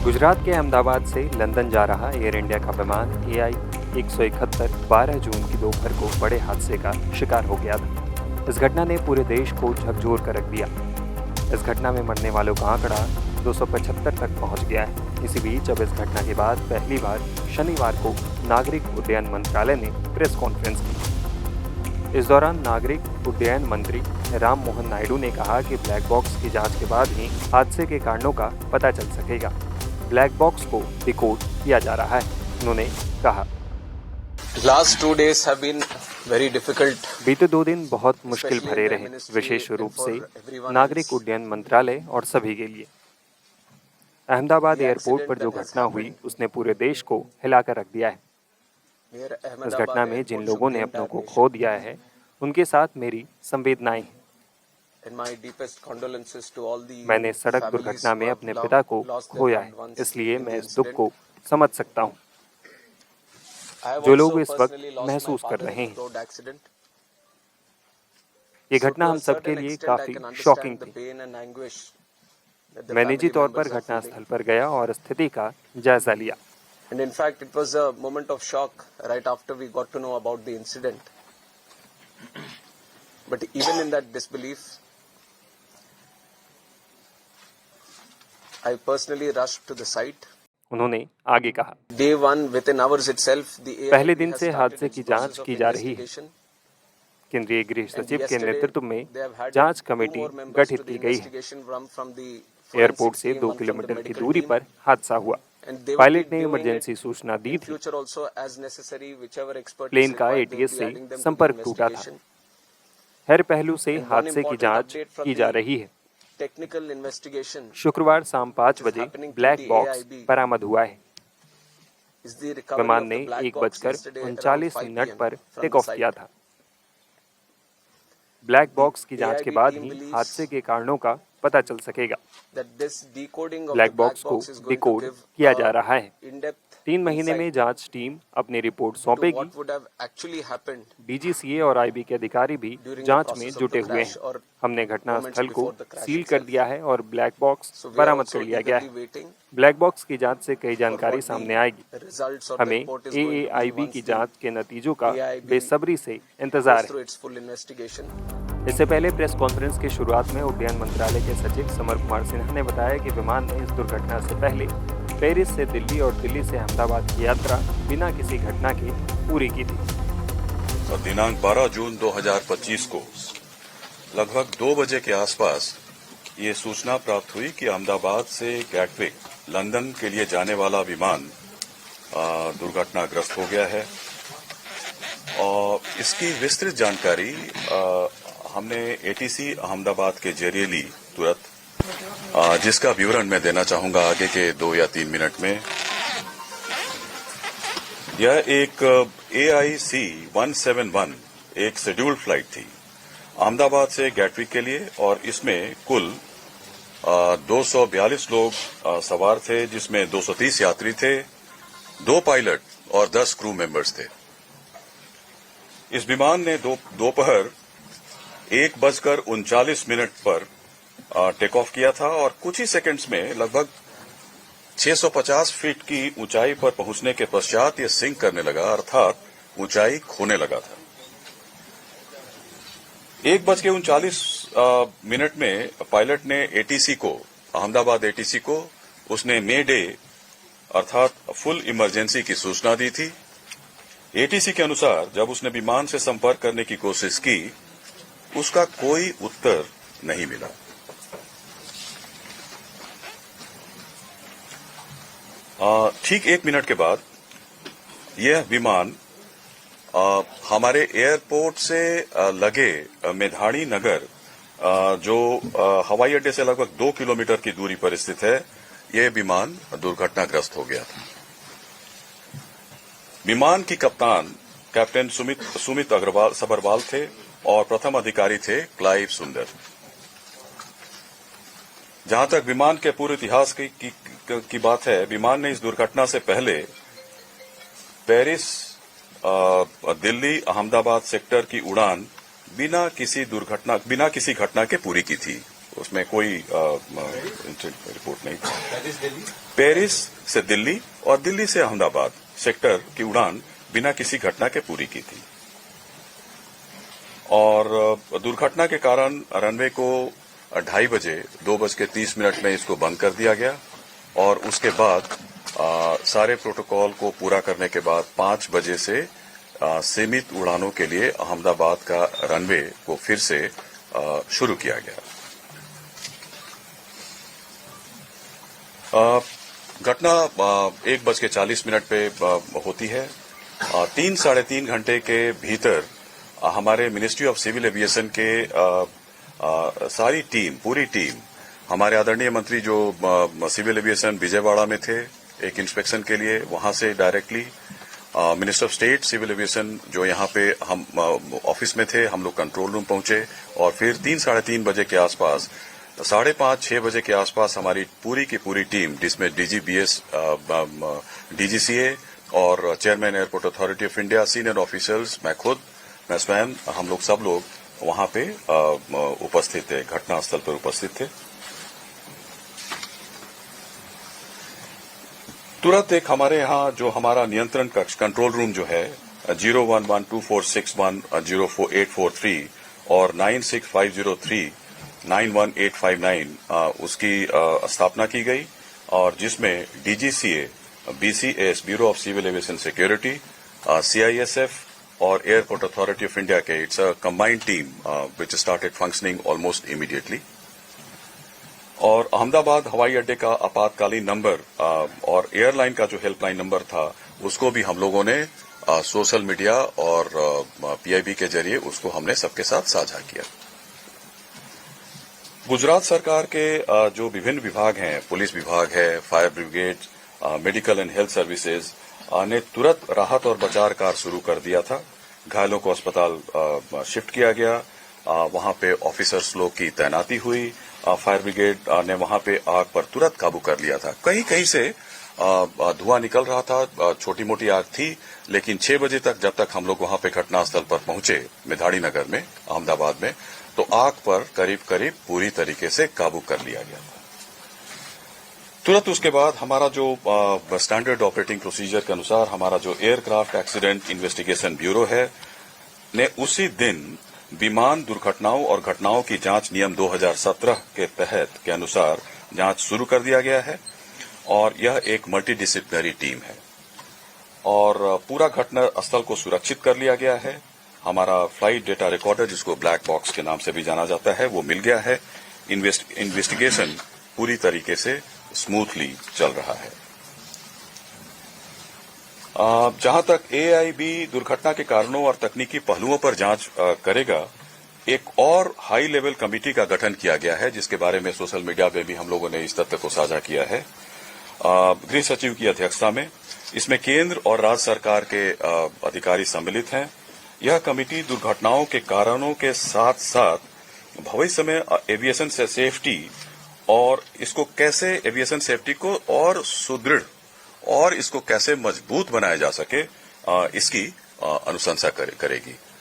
गुजरात के अहमदाबाद से लंदन जा रहा एयर इंडिया का विमान AI 171 12 जून की दोपहर को बड़े हादसे का शिकार हो गया था। इस घटना ने पूरे देश को झकझोर कर रख दिया। इस घटना में मरने वालों का आंकड़ा 275 तक पहुंच गया है। इसी बीच अब इस घटना के बाद पहली बार शनिवार को नागरिक उड्डयन मंत्रालय ने प्रेस कॉन्फ्रेंस की। इस दौरान नागरिक उड्डयन मंत्री राम मोहन नायडू ने कहा कि ब्लैक बॉक्स की जांच के बाद ही हादसे के कारणों का पता चल सकेगा। ब्लैक बॉक्स को डिकोड किया जा रहा है। उन्होंने कहा, Last 2 days have been very difficult. बीते 2 दिन बहुत मुश्किल भरे रहे, विशेष रूप से नागरिक उड्डयन मंत्रालय और सभी के लिए। अहमदाबाद एयरपोर्ट पर जो घटना हुई उसने पूरे देश को हिलाकर रख दिया है। इस घटना में जिन लोगों ने अपनों को खो दिया है उनके साथ मेरी संवेदनाएं हैं। मैंने सड़क दुर्घटना में अपने पिता को खोया है, इसलिए मैं इस दुख को समझ सकता हूँ जो लोग इस वक्त महसूस कर रहे हैं। ये घटना हम सबके लिए काफी शॉकिंग थी। मैं निजी तौर पर घटनास्थल पर गया और स्थिति का जायजा लिया। And in fact, it was a moment of shock right after we got to know about the incident. But even in that disbelief, I personally rushed to the site. उन्होंने आगे कहा, Day one, within hours itself, the पहले दिन से हादसे की जांच की जा रही है। केंद्रीय गृह सचिव के नेतृत्व में जांच कमेटी गठित की गई है। एयरपोर्ट से 2 किलोमीटर की दूरी पर हादसा हुआ। पायलट ने इमरजेंसी सूचना दी थी। प्लेन का ATS से संपर्क टूटा था। हर पहलू से हादसे की जांच की जा रही है। शुक्रवार शाम 5 बजे ब्लैक बॉक्स बरामद हुआ है। विमान ने 1:39 पर टेक ऑफ किया था। ब्लैक बॉक्स की जांच के बाद ही हादसे के कारणों का पता चल सकेगा। ब्लैक बॉक्स को डिकोड किया जा रहा है। 3 महीने में जांच टीम अपनी रिपोर्ट सौंपेगी। DGCA और IB के अधिकारी भी जांच में जुटे हुए हैं। हमने घटनास्थल को सील कर दिया है और ब्लैक बॉक्स बरामद कर लिया गया है। ब्लैक बॉक्स की जांच से कई जानकारी सामने आएगी। हमें AAIB की जांच के नतीजों का बेसब्री से इंतजार है। इससे पहले प्रेस कॉन्फ्रेंस की शुरुआत में उड्डयन मंत्रालय के सचिव समर कुमार सिन्हा ने बताया कि विमान ने इस दुर्घटना से पहले पेरिस से दिल्ली और दिल्ली से अहमदाबाद की यात्रा बिना किसी घटना के पूरी की थी। दिनांक 12 जून 2025 को लगभग 2 बजे के आसपास ये सूचना प्राप्त हुई कि अहमदाबाद से गैटविक लंदन के लिए जाने वाला विमान दुर्घटनाग्रस्त हो गया है और इसकी विस्तृत जानकारी हमने ATC अहमदाबाद के जरिए ली तुरंत, जिसका विवरण मैं देना चाहूंगा आगे के 2 या 3 मिनट में। यह एक AIC 171 एक शेड्यूल्ड फ्लाइट थी अहमदाबाद से गैटविक के लिए और इसमें कुल 242 लोग सवार थे, जिसमें 230 यात्री थे, 2 पायलट और 10 क्रू मेंबर्स थे। इस विमान ने दोपहर 1:39 पर टेक ऑफ किया था और कुछ ही सेकंड्स में लगभग 650 फीट की ऊंचाई पर पहुंचने के पश्चात यह सिंक करने लगा, अर्थात ऊंचाई खोने लगा था। 1:39 में पायलट ने अहमदाबाद ATC को उसने मे डे अर्थात फुल इमरजेंसी की सूचना दी थी। ATC के अनुसार जब उसने विमान से संपर्क करने की कोशिश की, उसका कोई उत्तर नहीं मिला। ठीक 1 मिनट के बाद यह विमान हमारे एयरपोर्ट से लगे मेधाणी नगर, जो हवाई अड्डे से लगभग 2 किलोमीटर की दूरी पर स्थित है, यह विमान दुर्घटनाग्रस्त हो गया था। विमान की कप्तान कैप्टन सुमित सबरवाल थे और प्रथम अधिकारी थे क्लाइव सुंदर। जहां तक विमान के पूरे इतिहास की बात है, विमान ने इस दुर्घटना से पहले पेरिस दिल्ली अहमदाबाद सेक्टर की उड़ान बिना किसी घटना के पूरी की थी। उसमें कोई रिपोर्ट नहीं थी। पेरिस से दिल्ली और दिल्ली से अहमदाबाद सेक्टर की उड़ान बिना किसी घटना के पूरी की थी और दुर्घटना के कारण रनवे को 2:30 बजे 2:30 में इसको बंद कर दिया गया और उसके बाद सारे प्रोटोकॉल को पूरा करने के बाद 5 बजे से सीमित उड़ानों के लिए अहमदाबाद का रनवे को फिर से शुरू किया गया। घटना 1:40 पे होती है। 3-3.5 घंटे के भीतर हमारे मिनिस्ट्री ऑफ सिविल एविएशन के सारी टीम, पूरी टीम, हमारे आदरणीय मंत्री जो सिविल एविएशन विजयवाड़ा में थे एक इंस्पेक्शन के लिए, वहां से directly minister of state civil aviation जो यहाँ पे हम ऑफिस में थे, हम लोग कंट्रोल रूम पहुंचे और फिर 3-3.5 बजे के आसपास 5:30-6 बजे के आसपास हमारी पूरी की पूरी टीम, जिसमें डीजीबीएस, डीजीसीए और chairman airport authority of India, senior officers, मैं स्वयं, हम लोग सब लोग वहां पे उपस्थित थे, घटनास्थल पर उपस्थित थे। तुरंत एक हमारे यहाँ जो हमारा नियंत्रण कक्ष कंट्रोल रूम जो है 011246104843 और 9650391859 उसकी स्थापना की गई और जिसमें DGCA, BCS, bureau of civil aviation security, CISF और एयरपोर्ट अथॉरिटी ऑफ इंडिया के it's a combined team which started functioning almost immediately. और अहमदाबाद हवाई अड्डे का आपातकालीन नंबर और एयरलाइन का जो हेल्पलाइन नंबर था उसको भी हम लोगों ने सोशल मीडिया और पीआईबी के जरिए उसको हमने सबके साथ साझा किया। गुजरात सरकार के जो विभिन्न विभाग हैं, पुलिस विभाग है, fire brigade, medical and health services ने तुरंत राहत और बचाव कार्य शुरू कर दिया था। घायलों को अस्पताल शिफ्ट किया गया, वहां पे ऑफिसर्स लोग की तैनाती हुई, फायर ब्रिगेड ने वहां पे आग पर तुरंत काबू कर लिया था। कहीं कहीं से धुआं निकल रहा था, छोटी मोटी आग थी, लेकिन 6 बजे तक जब तक हम लोग वहां पे घटनास्थल पर पहुंचे मेधाड़ी नगर में, अहमदाबाद में, तो आग पर करीब करीब पूरी तरीके से काबू कर लिया गया था। तुरंत उसके बाद हमारा जो स्टैंडर्ड ऑपरेटिंग प्रोसीजर के अनुसार हमारा जो एयरक्राफ्ट एक्सीडेंट इन्वेस्टिगेशन ब्यूरो है ने उसी दिन विमान दुर्घटनाओं और घटनाओं की जांच नियम 2017 के तहत के अनुसार जांच शुरू कर दिया गया है और यह एक मल्टीडिसिप्लिनरी टीम है और पूरा घटना स्थल को सुरक्षित कर लिया गया है। हमारा फ्लाइट डेटा रिकॉर्डर, जिसको ब्लैक बॉक्स के नाम से भी जाना जाता है, वो मिल गया है। इन्वेस्टिगेशन पूरी तरीके से स्मूथली चल रहा है। जहां तक एआईबी दुर्घटना के कारणों और तकनीकी पहलुओं पर जांच करेगा, एक और हाई लेवल कमेटी का गठन किया गया है, जिसके बारे में सोशल मीडिया पे भी हम लोगों ने इस तथ्य को साझा किया है। गृह सचिव की अध्यक्षता में इसमें केंद्र और राज्य सरकार के अधिकारी सम्मिलित हैं। यह कमेटी दुर्घटनाओं के कारणों के साथ साथ भविष्य में एविएशन से सेफ्टी और इसको कैसे एविएशन सेफ्टी को और सुदृढ़ और इसको कैसे मजबूत बनाया जा सके, इसकी अनुशंसा करेगी।